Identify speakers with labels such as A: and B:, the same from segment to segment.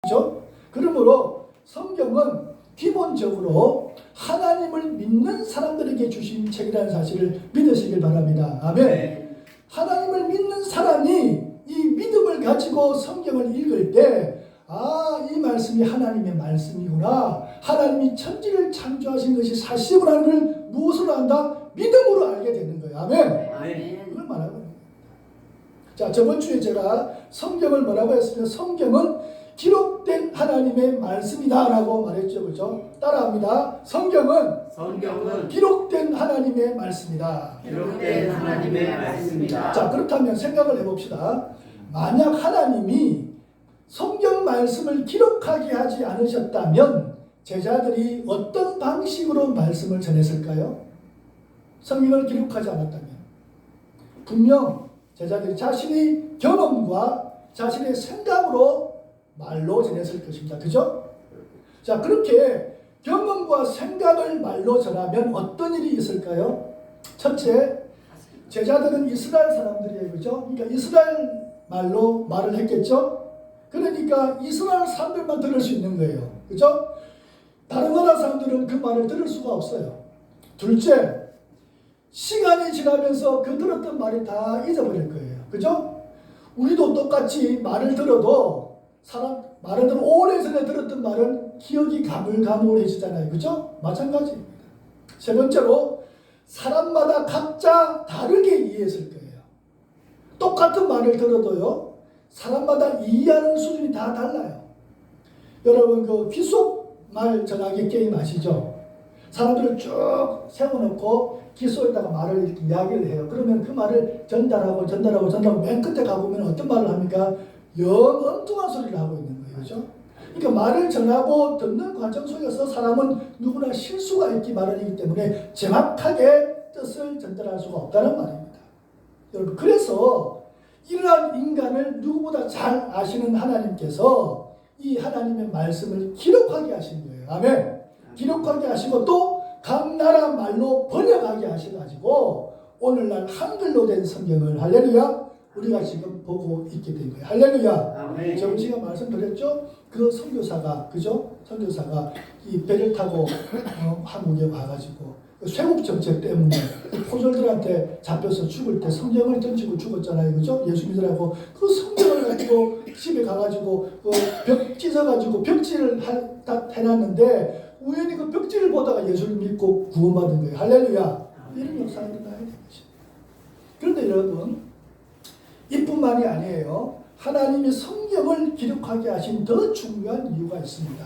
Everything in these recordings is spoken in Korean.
A: 그렇죠? 그러므로 성경은 기본적으로 하나님을 믿는 사람들에게 주신 책이라는 사실을 믿으시길 바랍니다. 아멘.
B: 네.
A: 하나님을 믿는 사람이 이 믿음을 가지고 성경을 읽을 때, 아, 이 말씀이 하나님의 말씀이구나. 하나님이 천지를 창조하신 것이 사실이라는 걸 무엇으로 안다? 믿음으로 알게 되는 거예요. 아멘.
B: 아멘.
A: 그걸 말하는 거예요. 자, 저번 주에 제가 성경을 뭐라고 했습니까? 성경은 기록된 하나님의 말씀이다라고 말했죠. 그죠? 따라합니다. 성경은 기록된 하나님의 말씀이다.
B: 기록된 하나님의 말씀이다.
A: 자, 그렇다면 생각을 해봅시다. 만약 하나님이 성경 말씀을 기록하게 하지 않으셨다면 제자들이 어떤 방식으로 말씀을 전했을까요? 성경을 기록하지 않았다면 분명 제자들이 자신의 경험과 자신의 생각으로 말로 전했을 것입니다. 그죠? 자, 그렇게 경험과 생각을 말로 전하면 어떤 일이 있을까요? 첫째, 제자들은 이스라엘 사람들이에요. 그죠? 그러니까 이스라엘 말로 말을 했겠죠? 그러니까 이스라엘 사람들만 들을 수 있는 거예요. 그죠? 다른 나라 사람들은 그 말을 들을 수가 없어요. 둘째, 시간이 지나면서 그 들었던 말이 다 잊어버릴 거예요. 그죠? 우리도 똑같이 말을 들어도 말을 들어 오래전에 들었던 말은 기억이 가물가물해지잖아요. 그죠? 마찬가지입니다. 세 번째로 사람마다 각자 다르게 이해했을 거예요. 똑같은 말을 들어도요, 사람마다 이해하는 수준이 다 달라요. 여러분 그 귀속말 전하기 게임 아시죠? 사람들을 쭉 세워놓고 기소에다가 말을 이렇게 이야기를 해요. 그러면 그 말을 전달하고 맨 끝에 가보면 어떤 말을 합니까? 영 엉뚱한 소리를 하고 있는 거예요. 그죠? 그러니까 말을 전하고 듣는 과정 속에서 사람은 누구나 실수가 있기 마련이기 때문에 정확하게 뜻을 전달할 수가 없다는 말입니다. 여러분, 그래서 이러한 인간을 누구보다 잘 아시는 하나님께서 이 하나님의 말씀을 기록하게 하신 거예요. 아멘. 기록하게 하시고 또 각 나라 말로 번역하게 하셔가지고 오늘날 한글로 된 성경을 할렐루야 우리가 지금 보고 있게 된 거예요. 할렐루야. 저번 시간 말씀드렸죠? 그 선교사가, 그죠? 선교사가 이 배를 타고 한국에 와가지고 쇄국 정책 때문에 포졸들한테 잡혀서 죽을 때 성경을 던지고 죽었잖아요. 그죠? 예수 믿으라고 그 성경을 가지고 집에 가가지고 벽 찢어가지고 벽지를 딱 해놨는데 우연히 그 벽지를 보다가 예수를 믿고 구원받은 거예요. 할렐루야. 이런 역사가 일어나야 되는 것입니다. 그런데 여러분, 이뿐만이 아니에요. 하나님이 성경을 기록하게 하신 더 중요한 이유가 있습니다.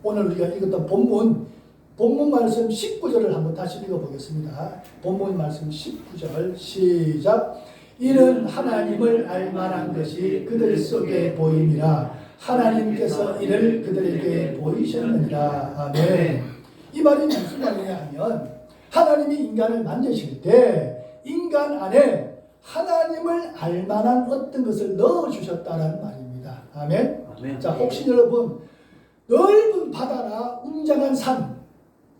A: 오늘 우리가 읽었던 본문 말씀 19절을 한번 다시 읽어보겠습니다. 본문 말씀 19절 시작. 이는 하나님을 알만한 것이 그들 속에 보임이라 하나님께서 이를 그들에게 보이셨느니라. 아멘. 이 말이 무슨 말이냐 하면 하나님이 인간을 만드실 때 인간 안에 하나님을 알만한 어떤 것을 넣어주셨다는 말입니다. 아멘. 자, 혹시 여러분 넓은 바다나 웅장한 산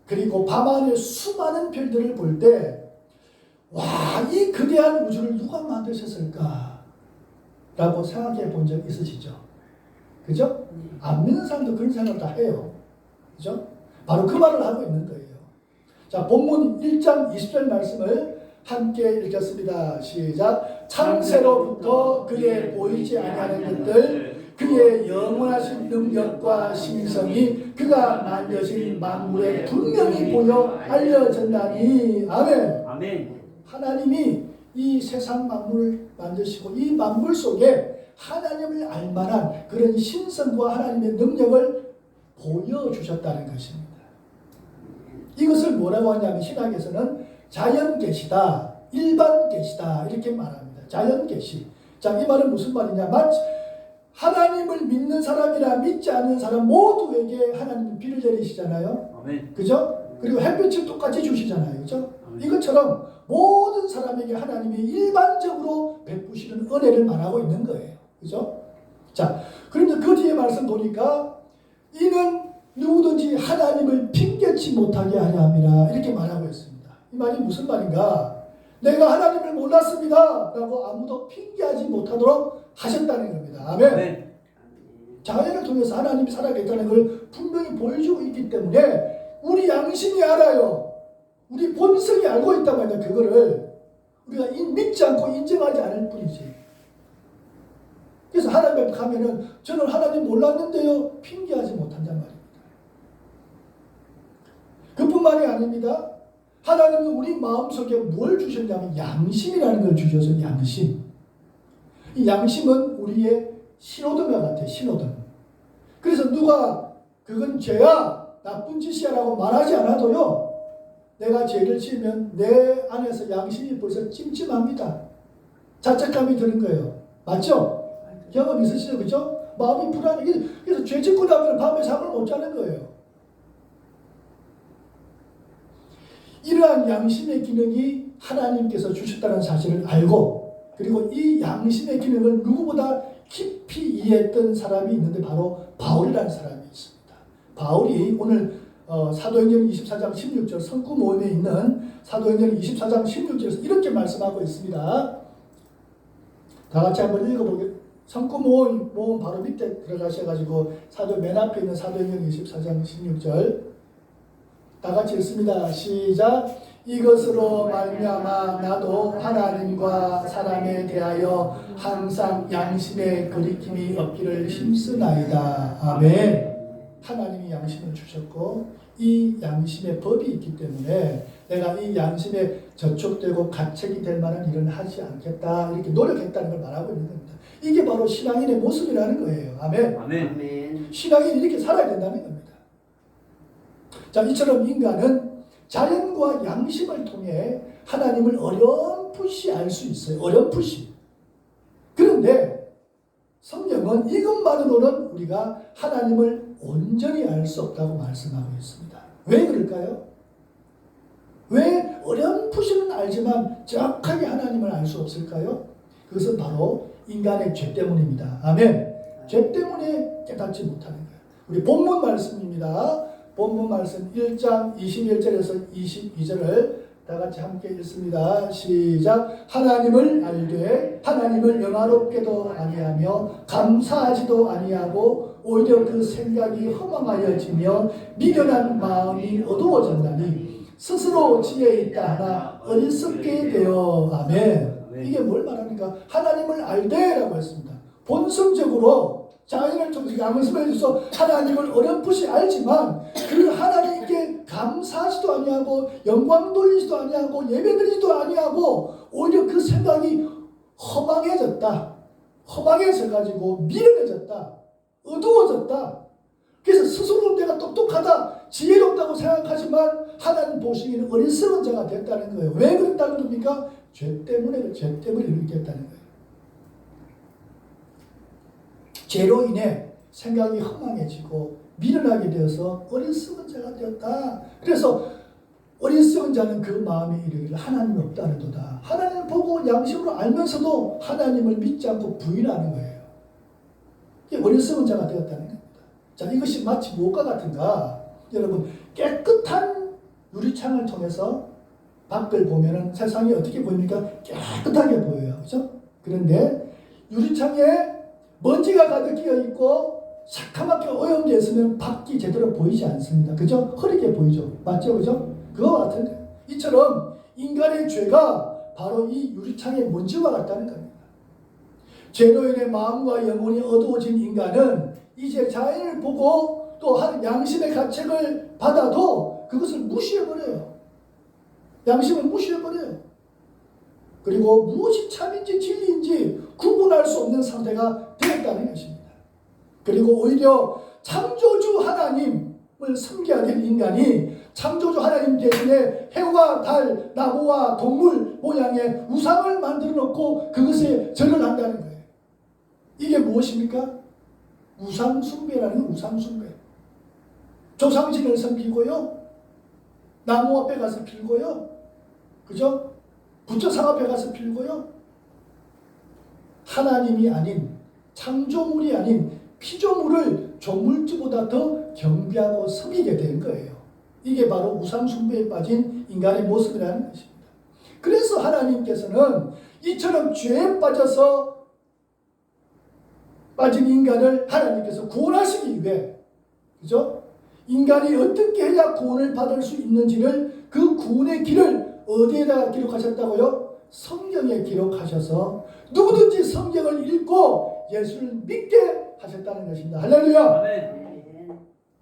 A: 그리고 밤하늘 수많은 별들을 볼 때 와, 이 거대한 우주를 누가 만드셨을까? 라고 생각해 본 적 있으시죠? 그죠? 안 믿는 사람도 그런 생각을 다 해요. 그죠? 바로 그 말을 하고 있는 거예요. 자, 본문 1장 20절 말씀을 함께 읽겠습니다. 시작. 창세로부터 그의 보이지 아니하는 것들 그의 영원하신 능력과 신성이 그가 만드신 만물에 분명히 보여 알려졌나니. 아멘.
B: 아멘.
A: 하나님이 이 세상 만물을 만드시고 이 만물 속에 하나님을 알만한 그런 신성과 하나님의 능력을 보여주셨다는 것입니다. 이것을 뭐라고 하냐면 신학에서는 자연계시다, 일반계시다 이렇게 말합니다. 자연계시. 자, 이 말은 무슨 말이냐? 마치 하나님을 믿는 사람이나 믿지 않는 사람 모두에게 하나님은 비를 내리시잖아요.
B: 아멘.
A: 그죠? 그리고 햇빛을 똑같이 주시잖아요. 그죠?
B: 아멘.
A: 이것처럼 모든 사람에게 하나님이 일반적으로 베푸시는 은혜를 말하고 있는 거예요. 그죠? 자, 그런데 그 뒤에 말씀 보니까 이는 누구든지 하나님을 핑계치 못하게 하려 함이라 이렇게 말하고 있습니다. 이 말이 무슨 말인가? 내가 하나님을 몰랐습니다 라고 아무도 핑계하지 못하도록 하셨다는 겁니다. 아멘. 자연을 통해서 하나님이 살아계셨다는 걸 분명히 보여주고 있기 때문에 우리 양심이 알아요. 우리 본성이 알고 있단 말이야. 그거를 우리가 믿지 않고 인정하지 않을 뿐이지. 그래서 하나님 앞에 가면은 저는 하나님 몰랐는데요 핑계하지 못한단 말입니다. 그뿐만이 아닙니다. 하나님은 우리 마음속에 뭘 주셨냐면 양심이라는 걸 주셔서 양심. 이 양심은 우리의 신호등과 같아요. 신호등. 그래서 누가 그건 죄야 나쁜 짓이야 라고 말하지 않아도요 내가 죄를 지으면 내 안에서 양심이 벌써 찜찜합니다. 자책감이 드는 거예요. 맞죠? 경험 있으시죠? 그죠? 마음이 불안해. 그래서 죄 짓고 나면 밤에 잠을 못 자는 거예요. 이러한 양심의 기능이 하나님께서 주셨다는 사실을 알고 그리고 이 양심의 기능을 누구보다 깊이 이해했던 사람이 있는데 바로 바울이라는 사람이 있습니다. 바울이 오늘 사도행전 24장 16절 성구 모임에 있는 사도행전 24장 16절에서 이렇게 말씀하고 있습니다. 다 같이 한번 읽어보겠습니다. 성구 모임 바로 밑에 들어가셔가지고 사도 맨 앞에 있는 사도행전 24장 16절 다 같이 읽습니다. 시작. 이것으로 말미암아 나도 하나님과 사람에 대하여 항상 양심의 거리낌이 없기를 힘쓰나이다. 아멘. 하나님이 양심을 주셨고 이 양심의 법이 있기 때문에 내가 이 양심에 저촉되고 가책이 될 만한 일은 하지 않겠다 이렇게 노력했다는 걸 말하고 있는 겁니다. 이게 바로 신앙인의 모습이라는 거예요. 아멘.
B: 아멘.
A: 신앙인이 이렇게 살아야 된다는 겁니다. 자, 이처럼 인간은 자연과 양심을 통해 하나님을 어렴풋이 알 수 있어요. 어렴풋이. 그런데 성경은 이것만으로는 우리가 하나님을 온전히 알 수 없다고 말씀하고 있습니다. 왜 그럴까요? 왜 어렴풋이는 알지만 정확하게 하나님을 알 수 없을까요? 그것은 바로 인간의 죄 때문입니다. 아멘. 죄 때문에 깨닫지 못하는 거예요. 우리 본문 말씀입니다. 본문 말씀 1장 21절에서 22절을 다 같이 함께 읽습니다. 시작. 하나님을 알되 하나님을 영화롭게도 아니하며 감사하지도 아니하고 오히려 그 생각이 허망하여지며 미련한 마음이 어두워졌나니 스스로 지혜 있다 하나 어리석게 되어. 아멘. 이게 뭘 말합니까? 하나님을 알되라고 했습니다. 본성적으로 자연을 통해서 양심을 해줘서 하나님을 어렴풋이 알지만 그 하나님께 감사하지도 아니하고 영광 돌리지도 아니하고 예배드리지도 아니하고 오히려 그 생각이 허망해졌다. 허망해져 가지고 미련해졌다. 어두워졌다. 그래서 스스로 내가 똑똑하다, 지혜롭다고 생각하지만 하나님 보시기에는 어리석은 자가 됐다는 거예요. 왜 그랬다는 겁니까? 죄 때문에 이렇게 됐다는 거예요. 죄로 인해 생각이 허망해지고 미련하게 되어서 어리석은 자가 되었다. 그래서 어리석은 자는 그 마음에 이르기를 하나님이 없다는도다. 하나님을 보고 양심으로 알면서도 하나님을 믿지 않고 부인하는 거예요. 이게 어리석은 자가 되었다는 겁니다. 자, 이것이 마치 무엇과 같은가? 여러분, 깨끗한 유리창을 통해서 밖을 보면은 세상이 어떻게 보입니까? 깨끗하게 보여요. 그죠? 그런데 유리창에 먼지가 가득 끼어 있고 새카맣게 오염되어 있으면 밖이 제대로 보이지 않습니다. 그죠? 흐리게 보이죠. 맞죠? 그죠? 그와 같은 거예요. 이처럼 인간의 죄가 바로 이 유리창의 먼지와 같다는 겁니다. 죄로 인해 마음과 영혼이 어두워진 인간은 이제 자연을 보고 또 양심의 가책을 받아도 그것을 무시해버려요. 양심을 무시해버려요. 그리고 무엇이 참인지 진리인지 구분할 수 없는 상태가 되었다는 것입니다. 그리고 오히려 창조주 하나님을 섬겨야 될 인간이 창조주 하나님 대신에 해와 달, 나무와 동물 모양의 우상을 만들어 놓고 그것에 절을 한다는 거예요. 이게 무엇입니까? 우상숭배라는 게 우상숭배. 조상신을 섬기고요. 나무 앞에 가서 빌고요. 그죠? 부처상 앞에 가서 빌고요. 하나님이 아닌, 창조물이 아닌 피조물을 조물주보다 더 경배하고 섬기게 된 거예요. 이게 바로 우상숭배에 빠진 인간의 모습이라는 것입니다. 그래서 하나님께서는 이처럼 죄에 빠져서 빠진 인간을 하나님께서 구원하시기 위해, 그죠? 인간이 어떻게 해야 구원을 받을 수 있는지를, 그 구원의 길을 어디에다가 기록하셨다고요? 성경에 기록하셔서 누구든지 성경을 읽고 예수를 믿게 하셨다는 것입니다. 할렐루야.
B: 아멘.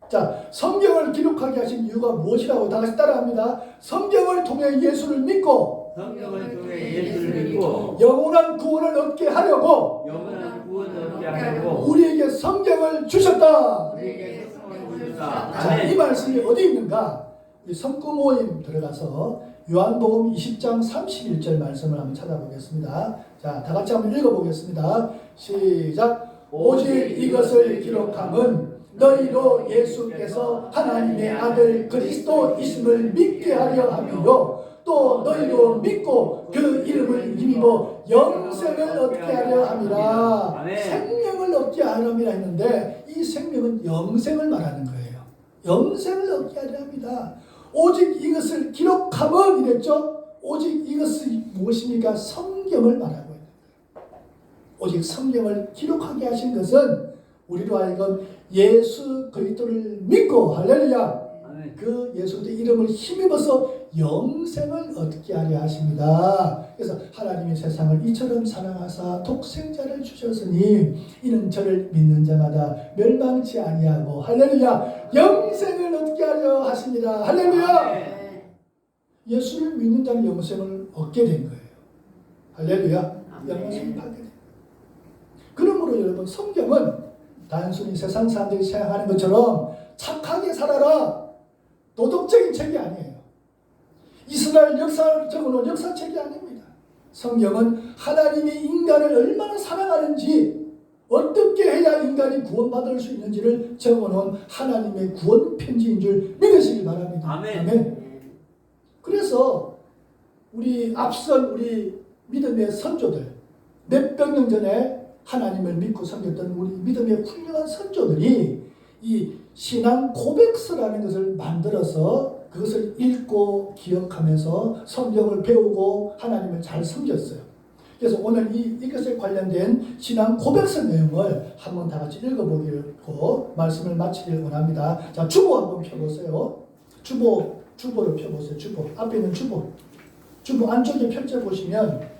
A: 자, 성경을 기록하게 하신 이유가 무엇이라고 다 같이 따라합니다. 성경을 통해 예수를 믿고
B: 성경을 통해 예수를 믿고
A: 영원한 구원을 얻게 하려고
B: 영원한 구원을 얻게 하려고
A: 우리에게 성경을 주셨다.
B: 우리에게 성경을 주셨다.
A: 자, 이
B: 아멘.
A: 말씀이 어디 있는가? 이 성구 모임 들어가서 요한복음 20장 31절 말씀을 한번 찾아보겠습니다. 자, 다 같이 한번 읽어보겠습니다. 시작. 오직 이것을 기록함은 너희로 예수께서 하나님의 아들 그리스도이심을 믿게 하려 함이요 또 너희로 믿고 그 이름을 힘입어 영생을 얻게 하려 함이라.
B: 아멘.
A: 생명을 얻게 하려 함이라 했는데 이 생명은 영생을 말하는 거예요. 영생을 얻게 하려 합니다. 오직 이것을 기록함은 이랬죠. 오직 이것이 무엇입니까? 성경을 말하고 있는 거예요. 오직 성경을 기록하게 하신 것은 우리로 하여금 예수 그리스도를 믿고 할렐루야
B: 아멘.
A: 그 예수 그리스도의 이름을 힘입어서 영생을 얻게 하려 하십니다. 그래서 하나님이 세상을 이처럼 사랑하사 독생자를 주셨으니 이는 저를 믿는 자마다 멸망치 아니하고 할렐루야 영생을 얻게 하려 하십니다. 할렐루야.
B: 아멘.
A: 예수를 믿는 자는 영생을 얻게 된 거예요. 할렐루야.
B: 아멘.
A: 영생을 받게 된 거예요. 그러므로 여러분 성경은 단순히 세상 사람들이 생각하는 것처럼 착하게 살아라 도덕적인 책이 아니에요. 이스라엘 역사를 적어놓은 역사책이 아닙니다. 성경은 하나님이 인간을 얼마나 사랑하는지 어떻게 해야 인간이 구원받을 수 있는지를 적어놓은 하나님의 구원 편지인 줄 믿으시기 바랍니다.
B: 아멘.
A: 아멘. 그래서 우리 앞선 우리 믿음의 선조들 몇백 년 전에 하나님을 믿고 섬겼던 우리 믿음의 훌륭한 선조들이 이 신앙 고백서라는 것을 만들어서 그것을 읽고 기억하면서 성경을 배우고 하나님을 잘 섬겼어요. 그래서 오늘 이것에 관련된 신앙 고백서 내용을 한번 다 같이 읽어보기로 말씀을 마치길 원합니다. 자, 주보 한번 펴보세요. 주보를 펴보세요. 주보. 앞에 있는 주보. 주보 안쪽에 펼쳐보시면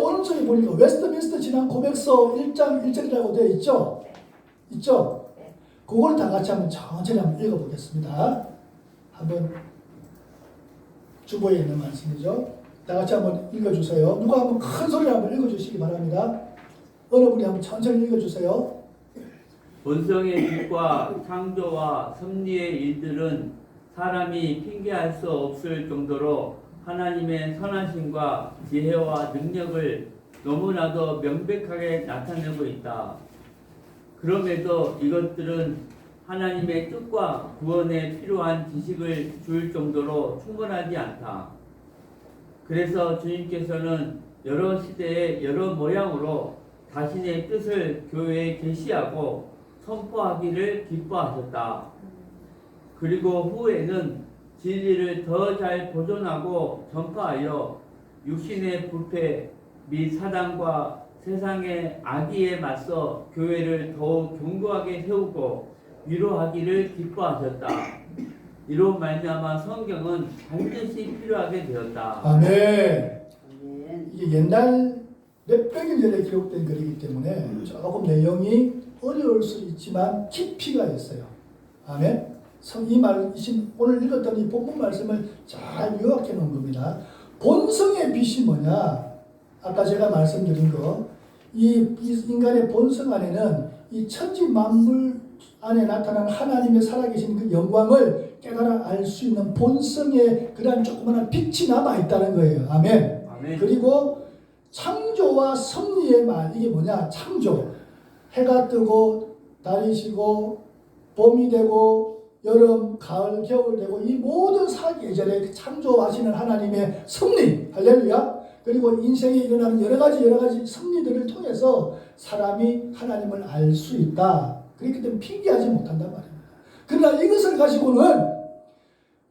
A: 오른쪽에 보니까 웨스트민스터 신앙 고백서 1장 1절이라고 되어 있죠? 있죠? 그걸 다 같이 한번 천천히 한번 읽어보겠습니다. 한번 주보에 있는 말씀이죠. 다 같이 한번 읽어주세요. 누가 한번 큰 소리로 한번 읽어주시기 바랍니다. 어느 분이 한번 천천히 읽어주세요.
B: 본성의 빛과 창조와 섭리의 일들은 사람이 핑계할 수 없을 정도로 하나님의 선하심과 지혜와 능력을 너무나도 명백하게 나타내고 있다. 그럼에도 이것들은 하나님의 뜻과 구원에 필요한 지식을 줄 정도로 충분하지 않다. 그래서 주님께서는 여러 시대에 여러 모양으로 자신의 뜻을 교회에 계시하고 선포하기를 기뻐하셨다. 그리고 후에는 진리를 더 잘 보존하고 전파하여 육신의 부패 및 사단과 세상의 악의에 맞서 교회를 더욱 견고하게 세우고 위로하기를 기뻐하셨다. 이로 말미암아 성경은 반드시 필요하게 되었다.
A: 아멘. 이게 옛날 몇백 년 전에 기록된 글이기 때문에 조금 내용이 어려울 수 있지만 깊이가 있어요. 아멘. 오늘 읽었던 이 본문 말씀을 잘 요약해 놓은 겁니다. 본성의 빛이 뭐냐? 아까 제가 말씀드린 거, 이 인간의 본성 안에는 이 천지 만물 안에 나타난 하나님의 살아계신 그 영광을 깨달아 알 수 있는 본성의 그러한 조그마한 빛이 남아 있다는 거예요. 아멘.
B: 아멘.
A: 그리고 창조와 섭리의 말, 이게 뭐냐? 창조. 해가 뜨고 달이 지고 봄이 되고 여름, 가을, 겨울 되고 이 모든 사계절에 창조하시는 하나님의 섭리, 할렐루야. 그리고 인생에 일어나는 여러 가지 섭리들을 통해서 사람이 하나님을 알 수 있다. 그렇기 때문에 핑계하지 못한단 말입니다. 그러나 이것을 가지고는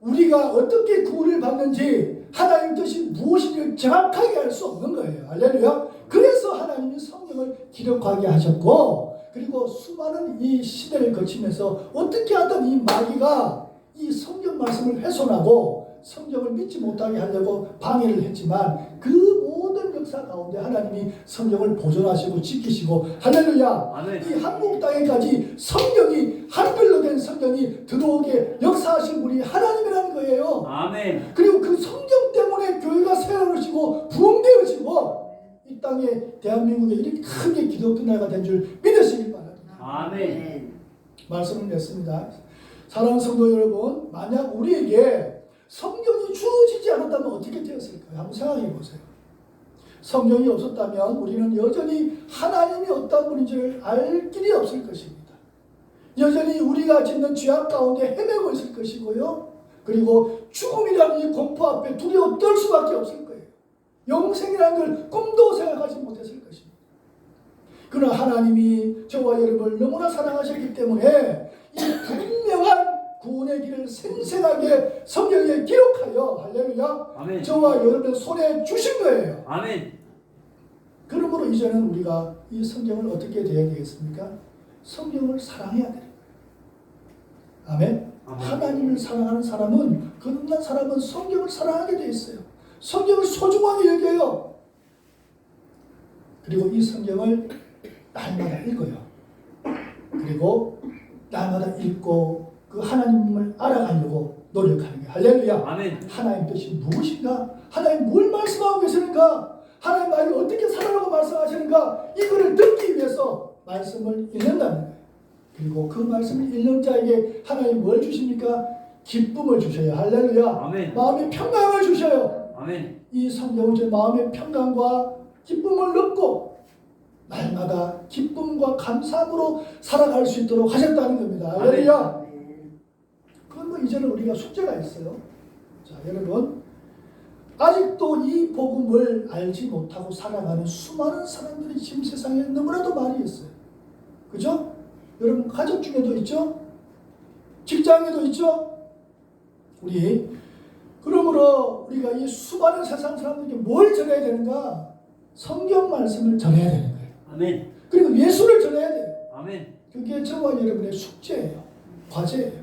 A: 우리가 어떻게 구원을 받는지 하나님 뜻이 무엇인지 정확하게 알 수 없는 거예요. 할렐루야. 그래서 하나님이 성경을 기록하게 하셨고, 그리고 수많은 이 시대를 거치면서 어떻게 하든 이 마귀가 이 성경 말씀을 훼손하고 성경을 믿지 못하게 하려고 방해를 했지만, 그 모든 역사 가운데 하나님이 성경을 보존하시고 지키시고, 할렐루야.
B: 아멘.
A: 이 한국 땅에까지 성경이, 한글로 된 성경이 들어오게 역사하신 분이 하나님이라는 거예요.
B: 아멘.
A: 그리고 그 성경 때문에 교회가 세워지고 부흥되어지고 이 땅에 대한민국에 이렇게 크게 기독교 나라가 된 줄 믿으시길 바랍니다.
B: 아멘.
A: 말씀을 냈습니다. 사랑하는 성도 여러분, 만약 우리에게 성경이 주어지지 않았다면 어떻게 되었을까요? 한번 생각해 보세요. 성경이 없었다면 우리는 여전히 하나님이 어떤 분인지를 알 길이 없을 것입니다. 여전히 우리가 짓는 죄악 가운데 헤매고 있을 것이고요. 그리고 죽음이라는 이 공포 앞에 두려워 떨 수밖에 없을 거예요. 영생이라는 걸 꿈도 생각하지 못했을 것입니다. 그러나 하나님이 저와 여러분을 너무나 사랑하셨기 때문에 이 분명한 구원의 길을 생생하게 성경에 기록하여, 할렐루야,
B: 아멘.
A: 저와 여러분의 손에 주신 거예요.
B: 아멘.
A: 그러므로 이제는 우리가 이 성경을 어떻게 대해야 되겠습니까? 성경을 사랑해야 돼요. 아멘.
B: 아멘.
A: 하나님을 사랑하는 사람은, 거듭난 사람은 성경을 사랑하게 돼 있어요. 성경을 소중하게 여겨요. 그리고 이 성경을 날마다 읽어요. 그리고 날마다 읽고 그 하나님을 알아가려고 노력하는 거예요. 할렐루야.
B: 아멘.
A: 하나님 뜻이 무엇인가? 하나님 뭘 말씀하고 계시는가? 하나님 말이 어떻게 살아라고 말씀하시는가? 이거를 듣기 위해서 말씀을 읽는다는 거예요. 그리고 그 말씀을 읽는 자에게 하나님 뭘 주십니까? 기쁨을 주셔요. 할렐루야.
B: 아멘.
A: 마음의 평강을 주셔요.
B: 아멘.
A: 이 성경은 제 마음의 평강과 기쁨을 얻고 날마다 기쁨과 감사함으로 살아갈 수 있도록 하셨다는 겁니다. 할렐루야. 그건 뭐 이제는 우리가 숙제가 있어요. 자, 여러분, 아직도 이 복음을 알지 못하고 살아가는 수많은 사람들이 지금 세상에 너무나도 많이 있어요. 그죠? 여러분 가족 중에도 있죠? 직장에도 있죠? 그러므로 우리가 이 수많은 세상 사람들에게 뭘 전해야 되는가? 성경 말씀을 전해야 되는 거예요.
B: 아멘.
A: 그리고 예수를 전해야 돼요.
B: 아멘.
A: 그게 저와 여러분의 숙제예요. 과제예요.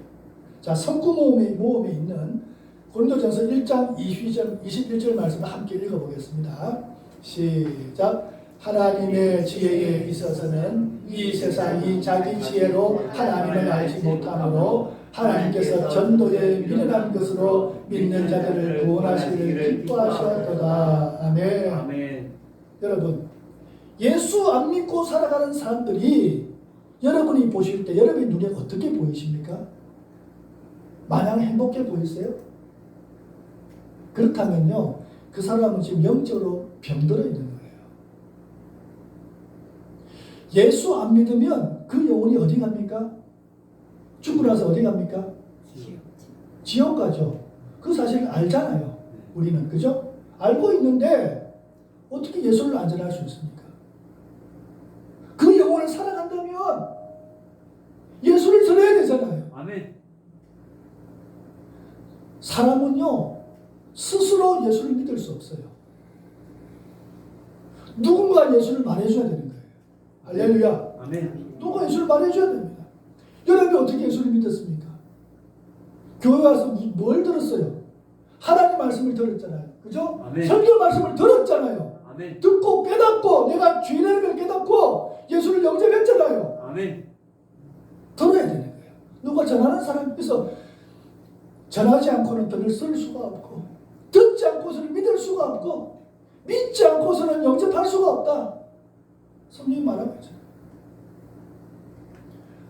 A: 자, 성구 모험에 있는 고린도전서 1장 21절 말씀을 함께 읽어보겠습니다. 시작. 하나님의 지혜에 있어서는 이 세상이 자기 지혜로 하나님을 알지 못하므로 하나님께서 전도에 미련한 것으로 믿는 자들을 구원하시기를 기뻐하셨도다. 아멘.
B: 아멘.
A: 여러분, 예수 안 믿고 살아가는 사람들이 여러분이 보실 때 여러분의 눈에 어떻게 보이십니까? 마냥 행복해 보이세요? 그렇다면요, 그 사람은 지금 영적으로 병들어 있는 거예요. 예수 안 믿으면 그 영혼이 어디 갑니까? 죽고 나서 어디 갑니까? 지옥 가죠. 그 사실을 알잖아요. 우리는. 그죠? 알고 있는데 어떻게 예수를 안전할 수 있습니까? 그 영혼을 살아간다면 예수를 전해야 되잖아요.
B: 아멘.
A: 사람은요, 스스로 예수를 믿을 수 없어요. 누군가 예수를 말해줘야 되는 거예요. 할렐루야.
B: 아멘.
A: 누가 예수를 말해줘야 됩니다. 여러분이 어떻게 예수를 믿었습니까? 교회 와서 뭘 들었어요? 하나님 말씀을 들었잖아요. 그죠?
B: 아멘.
A: 성경 말씀을 들었잖아요.
B: 아멘.
A: 듣고 깨닫고 내가 죄인이라는 걸 깨닫고 예수를 영접했잖아요.
B: 아멘.
A: 들어야 되는 거예요. 누가 전하는 사람께서 전하지 않고는 들을 쓸 수가 없고, 듣지 않고서는 믿을 수가 없고, 믿지 않고서는 영접할 수가 없다. 성경이 말하고 있잖아요.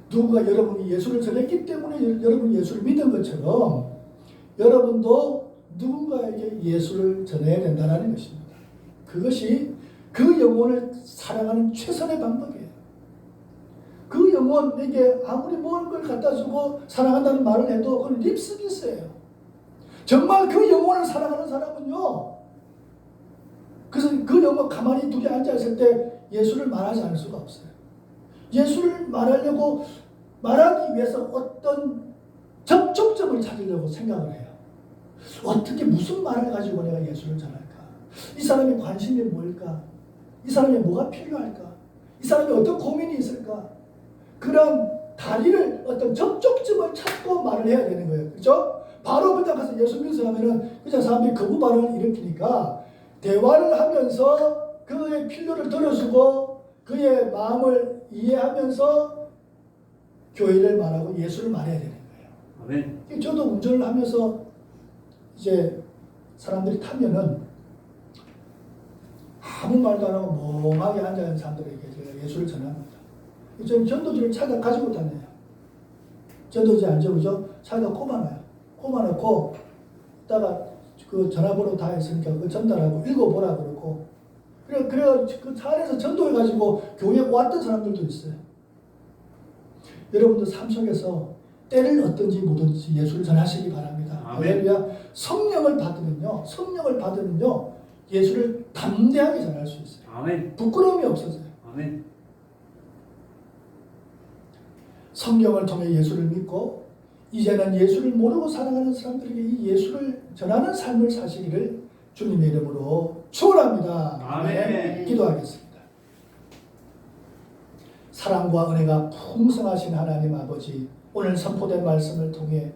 A: 누군가 여러분이 예수를 전했기 때문에 여러분이 예수를 믿은 것처럼 여러분도 누군가에게 예수를 전해야 된다는 것입니다. 그것이 그 영혼을 사랑하는 최선의 방법이에요. 그 영혼에게 아무리 먼 걸 갖다 주고 사랑한다는 말을 해도 그건 립서비스예요. 정말 그 영혼을 사랑하는 사람은요, 그래서 그 영혼 가만히 둘이 앉아있을 때 예수를 말하지 않을 수가 없어요. 예수를 말하기 위해서 어떤 접촉점을 찾으려고 생각을 해요. 어떻게 무슨 말을 가지고 내가 예수를 전할까? 이 사람의 관심이 뭘까? 이 사람이 뭐가 필요할까? 이 사람이 어떤 고민이 있을까? 그런 다리를 어떤 접촉점을 찾고 말을 해야 되는 거예요. 그렇죠? 바로 그냥 가서 예수 믿는 사람에는 그냥 사람들이 거부 반응을 일으키니까 대화를 하면서 그의 필요를 들어주고 그의 마음을 이해하면서 교회를 말하고 예수를 말해야 되는 거예요.
B: 아멘.
A: 저도 운전을 하면서 이제 사람들이 타면은 아무 말도 안 하고 멍하게 앉아있는 사람들에게 제가 예수를 전합니다. 저는 전도지를 차에다 가지고 다녀요. 전도지 알죠? 그죠? 차에다 꼽아놔요. 꼽아놓고 이따가 그 전화번호 다 했으니까 그걸 전달하고 읽어보라 그러고 그래 그 차 안에서 전도해가지고 교회에 왔던 사람들도 있어요. 여러분들 삶 속에서 때를 얻든지 뭐든지 예수를 전하시기 바랍니다. 할렐루야. 성령을 받으면요 예수를 담대하게 전할 수 있어요.
B: 아멘.
A: 부끄러움이 없어져요.
B: 아멘.
A: 성경을 통해 예수를 믿고 이제는 예수를 모르고 살아가는 사람들에게 이 예수를 전하는 삶을 사시기를 주님의 이름으로 축원합니다.
B: 아멘.
A: 기도하겠습니다. 사랑과 은혜가 풍성하신 하나님 아버지, 오늘 선포된 말씀을 통해